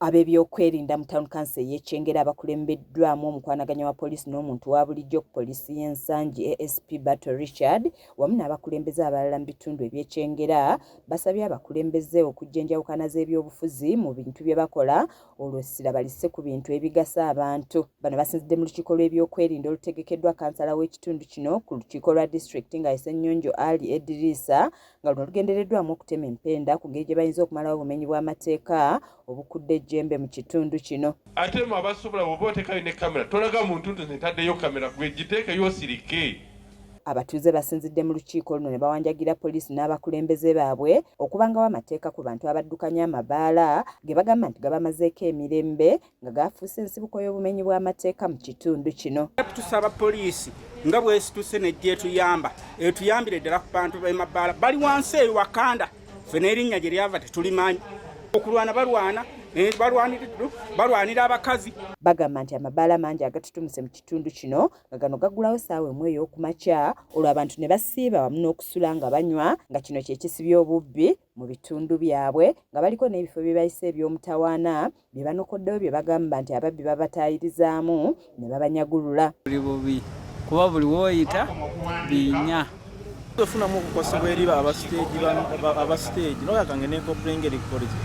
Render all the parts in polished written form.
Ab'ebyokwerinda mu town council y'e Kyengera abakulembeddwamu omukwanaganya wa poliisi n'omuntu wa bulijjo ku poliisi y'ensangi ASP Battle Richard wamu n'abakulembeze abalala mu bitundu eby'e Kyengera basabye abakulembeze okujja enjawukana z'ebyobufuzi mu bintu bye bakola olwo essira balisse ku bintu ebigasa abantu. Bano basinzidde mu lukiiko lw'ebyokwerinda olutegekeddwa kansala w'ekitundu kino ku lukiiko lwa disitulikiti nga Ssennyonjo Ali Edrisa nga luno lugendereddwamu okutema empenda ku ngeri gye bayinza okumalawo obumenyi bw'amateeka obukudde ejjembe mu kitundu kino. Ate mu abasobola bw'oba oteekayo ne kamera tolaga muntu nti ntaddeyo kamera gwe giteekeyo osirike. Abatuuze basinzidde mu lukiiko luno ne bawanjagira poliisi n'abakulembeze baabwe okubangawo amateeka ku bantu abaddukanya amabaala ge bagamba nti gabamazeeko emirembe nga gaafuuse ensibuko y'obumenyi bw'amateeka mu kitundu kino. Tusaba poliisi nga bwesituse nejja etuyambire ddala ku bantu b'emabaala bali wansi eyo Wakanda ffe n'erinnya gye lyava tetulimanyi. Okulwana balwanira abakazi. Bagamba nti amabaala mangi agatutumuse mu kitundu kino nga gano gaggulawo essaawa emu ey'okumakya olwo abantu ne basiiba wamu n'okusula nga banywa nga kino kye kisibya obubbi mu bitundu byabwe nga baliko n'ebifo bye bayise eby'omutawaana bye banokoddewo bye bagamba nti ababbi babatayirizaamu ne babanyagulula. Buli bubi kuba buli w'oyita binya. Tofunamu okukosebwa eri abasiteegi noyakange nenkopulengeri polisi.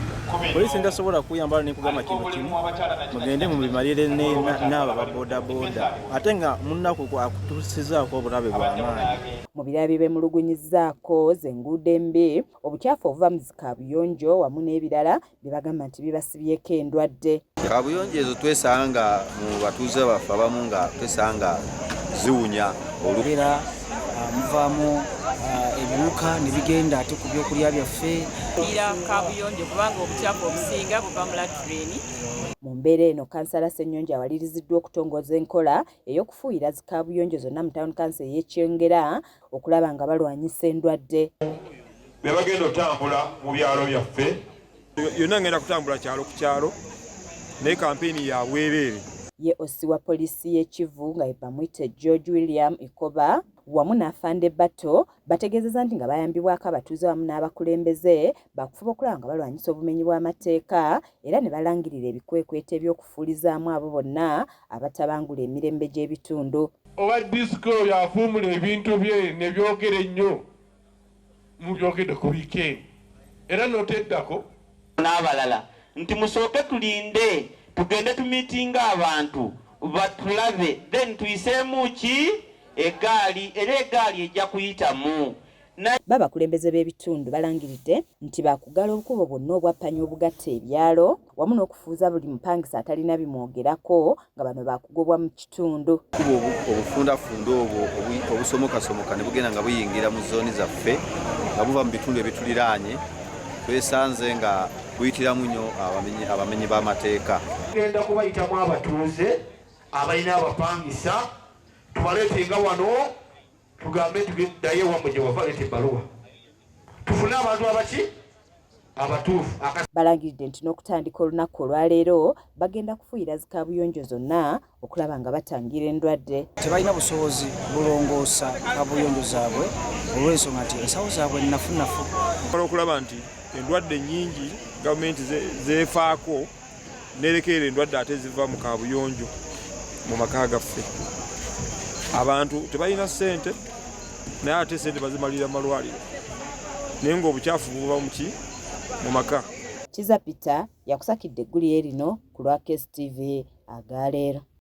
Polisi ndasobola kuyambala nekugamba kintu kimu mugende mu bimalire n'abo baboodabooda ate nga munnaku akutuusizaako obulabe bw'amaanyi. Mu birala bye beemulugunyizzaako z'enguudo embi, obukyafu obuva mu kaabuyonjo wamu n'ebirala bye bagamba nti bibasibyeko endwadde. Kaabuyonjo ezo twesanga mu batuuze baffe abamu nga twesanga ziwunya olubera muvaamu ebiwuka ne bigenda ate ku byokulya byaffe. Kaabuyonjo kubanga obukyafu obusinga buva mu latrine. Mu mbeera eno kansala Ssennyonjo awaliriziddwa okutongoza enkola ey'okufuuyira zi kaabuyonjo zonna mu town council y'e Kyengera okulaba nga balwanyisa endwadde. Be bagenda otambula mu byalo byaffe. Yonna ngenda kutambula kyalo ku kyalo naye kampeyini ya bwereere. Ye osi wa poliisi y'e Kivu nga bamuyite George William Ikoba wamu n'afande Bato bategeezezza nti nga bayambibwako abatuuze wamu n'abakulembeze bakufuba okulaba nga balwanyisa obumenyi bw'amateeka era ne balangirira ebikwekweto eby'okufuulizaamu abo bonna abatabangula emirembe gy'ebitundu. Owa disiko yafuumula ebintu bye ne byogera ennyo mu byogedde ku wiikendi era n'oteddako n'abalala nti musooke tulinde tugende tumiitinga abantu batulabe then tuyiseemu ki egaali era egaali ejja kuyitamu. Babakulembeze b'ebitundu balangiridde nti baakugala obukubo bwonna obwappanya obugatta ebyalo wamu n'okufuuza buli mupangisa atalina bimwogerako nga bano baakugobwa mu kitundu. Obufundafunda obwo obusomokasomoka ne bugenda nga buyingira mu zooni zaffe nga buva mu bitundu ebituliraanye twesanze nga buyitiramu nnyo abamenyi b'amateeka. Tugenda kubayitamu abatuuze abalina abapangisa tubaleetenga wano tugambe tugendayo wamwe gye wava leeta ebbaluwa tufune abantu abaki abatuufu. Balangiridde nti n'okutandika olunaku olwaleero bagenda kufuuyira zi kaabuyonjo zonna okulaba nga batangira endwadde. Tebalina busobozi bulongoosa kaabuyonjo zaabwe olw'ensonga nti ensawo zaabwe nnafunafu. Okulaba nti endwadde nnyingi gavumenti zeefaako nerekeera endwadde ate ziva mu kaabuyonjo mu maka gaffe. Abantu tebalina ssente naye ate ssente bazimalira malwaliro naye ng'obukyafu buba mu maka. Kiza Peter yakusakidde eggulire lino ku lwa KSTV agaleero.